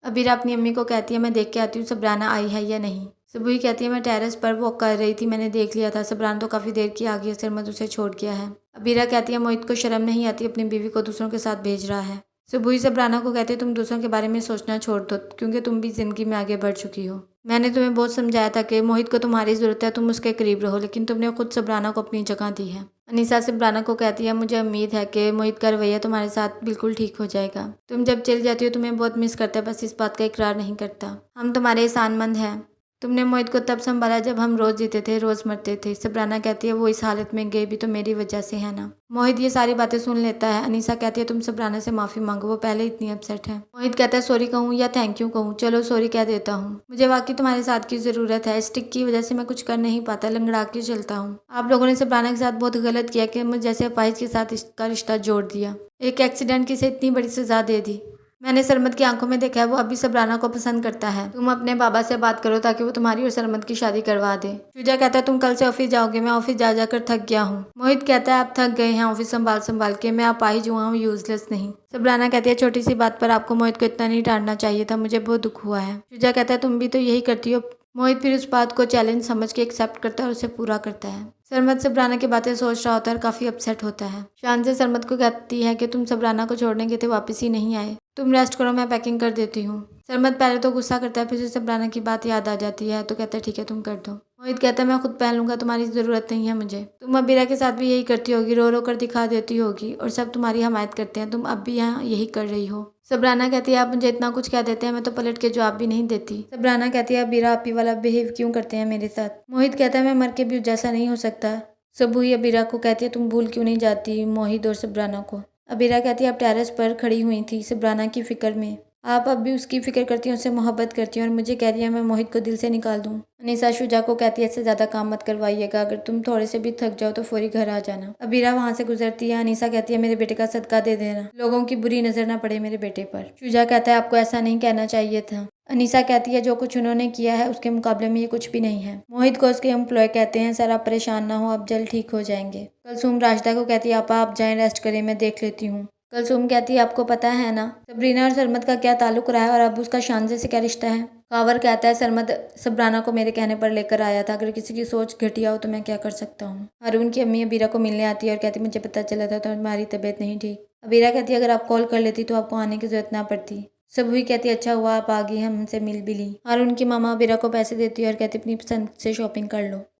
अबीरा अपनी अम्मी को कहती है मैं देख के आती हूँ सबराना आई है या नहीं। सुबुही कहती है मैं टेरेस पर वॉक कर रही थी, मैंने देख लिया था, सबराना तो काफ़ी देर की आ गई है, सरमद उसे छोड़ गया है। अबीरा कहती है मोहित को शर्म नहीं आती, अपनी बीवी को दूसरों के साथ भेज रहा है। सुबुही सबराना को कहती है तुम दूसरों के बारे में सोचना छोड़ दो, क्योंकि तुम भी जिंदगी में आगे बढ़ चुकी हो। मैंने तुम्हें बहुत समझाया था कि मोहित को तुम्हारी ज़रूरत है, तुम उसके करीब रहो, लेकिन तुमने खुद सबराना को अपनी जगह दी है। अनीसा सबराना को कहती है मुझे उम्मीद है कि मोहित का रवैया तुम्हारे साथ बिल्कुल ठीक हो जाएगा। तुम जब चली जाती हो तुम्हें बहुत मिस करता है, बस इस बात का इकरार नहीं करता। हम तुम्हारे एहसानमंद हैं। तुमने मोहित को तब संभाला जब हम रोज़ जीते थे, रोज़ मरते थे। सबराना कहती है वो इस हालत में गए भी तो मेरी वजह से है ना। मोहित ये सारी बातें सुन लेता है। अनीसा कहती है तुम सबराना से माफ़ी मांगो, वो पहले इतनी अपसेट है। मोहित कहता है सॉरी कहूँ या थैंक यू कहूँ। चलो सॉरी कह देता हूँ, मुझे वाकई तुम्हारे साथ की ज़रूरत है। स्टिक की वजह से मैं कुछ कर नहीं पाता, लंगड़ा के चलता हूँ। आप लोगों ने सबराना के साथ बहुत गलत किया कि मुझे जैसे अपाहिज के साथ इसका रिश्ता जोड़ दिया, एक एक्सीडेंट की से इतनी बड़ी सजा दे दी। मैंने सरमद की आंखों में देखा है वो अभी सबराना को पसंद करता है। तुम अपने बाबा से बात करो ताकि वो तुम्हारी और सरमद की शादी करवा दे। शुजा कहता है तुम कल से ऑफिस जाओगे, मैं ऑफिस जा जाकर थक गया हूँ। मोहित कहता है आप थक गए हैं ऑफिस संभाल संभाल के, मैं अपाहिज हुआ हूँ, यूजलेस नहीं। सबराना कहती है छोटी सी बात पर आपको मोहित को इतना नहीं डांटना चाहिए था, मुझे बहुत दुख हुआ है। शुजा कहता है तुम भी तो यही करती हो। मोहित फिर उस बात को चैलेंज समझ के एक्सेप्ट करता है और उसे पूरा करता है। सरमद सबराना की बातें सोच रहा होता है और काफ़ी अपसेट होता है। शान से सरमद को कहती है कि तुम सबराना को छोड़ने के थे, वापस ही नहीं आए, तुम रेस्ट करो, मैं पैकिंग कर देती हूँ। सरमद पहले तो गुस्सा करता है, फिर उसे सबराना की बात याद आ जाती है तो कहता है ठीक है तुम कर दो। मोहित कहता है मैं खुद पहन लूंगा, तुम्हारी ज़रूरत नहीं है मुझे। तुम अबीरा के साथ भी यही करती होगी, रो रो कर दिखा देती होगी और सब तुम्हारी हमायत करते हैं, तुम अब भी यहाँ यही कर रही हो। सबराना कहती है आप मुझे इतना कुछ कह देते हैं, मैं तो पलट के जवाब भी नहीं देती। सबराना कहती है अबीरा आप ही वाला बिहेव क्यों करते हैं मेरे साथ। मोहित कहता है मैं मर के भी जैसा नहीं हो सकता। सुबुही अबीरा को कहती है तुम भूल क्यों नहीं जाती मोहित और सबराना को। अबीरा कहती है आप टेरेस पर खड़ी हुई थी सबराना की फिक्र में, आप अब भी उसकी फिक्र करती हैं, उससे मोहब्बत करती हैं और मुझे कह दिया मैं मोहित को दिल से निकाल दूं। अनीसा शुजा को कहती है इससे ज़्यादा काम मत करवाइएगा, अगर तुम थोड़े से भी थक जाओ तो फौरी घर आ जाना। अबीरा वहाँ से गुजरती है। अनीसा कहती है मेरे बेटे का सदका दे देना, लोगों की बुरी नज़र ना पड़े मेरे बेटे पर। शुजा कहता है आपको ऐसा नहीं कहना चाहिए था। अनीसा कहती है जो कुछ उन्होंने किया है उसके मुकाबले में ये कुछ भी नहीं है। मोहित को उसके एम्प्लॉय कहते हैं सर आप परेशान ना हो, आप जल्द ठीक हो जाएंगे। कलसूम राशिदा को कहती है आप जाएं रेस्ट करें, मैं देख लेती हूँ। कलसूम कहती है आपको पता है ना सबरीना और सरमद का क्या ताल्लुक रहा है और अब उसका शानजे से क्या रिश्ता है। कावर कहता है सरमद सबराना को मेरे कहने पर लेकर आया था, अगर किसी की सोच घटिया हो तो मैं क्या कर सकता हूँ। हारून की अम्मी अबीरा को मिलने आती है और कहती मुझे पता चला था तो तुम्हारी तबीयत नहीं ठीक। अबीरा कहती है अगर आप कॉल कर लेती तो आपको आने की जरूरत ना पड़ती। सबुही कहती है अच्छा हुआ आप आ गई, हमसे मिल भी ली। हारून की मामा अबीरा को पैसे देती है और कहती अपनी पसंद से शॉपिंग कर लो।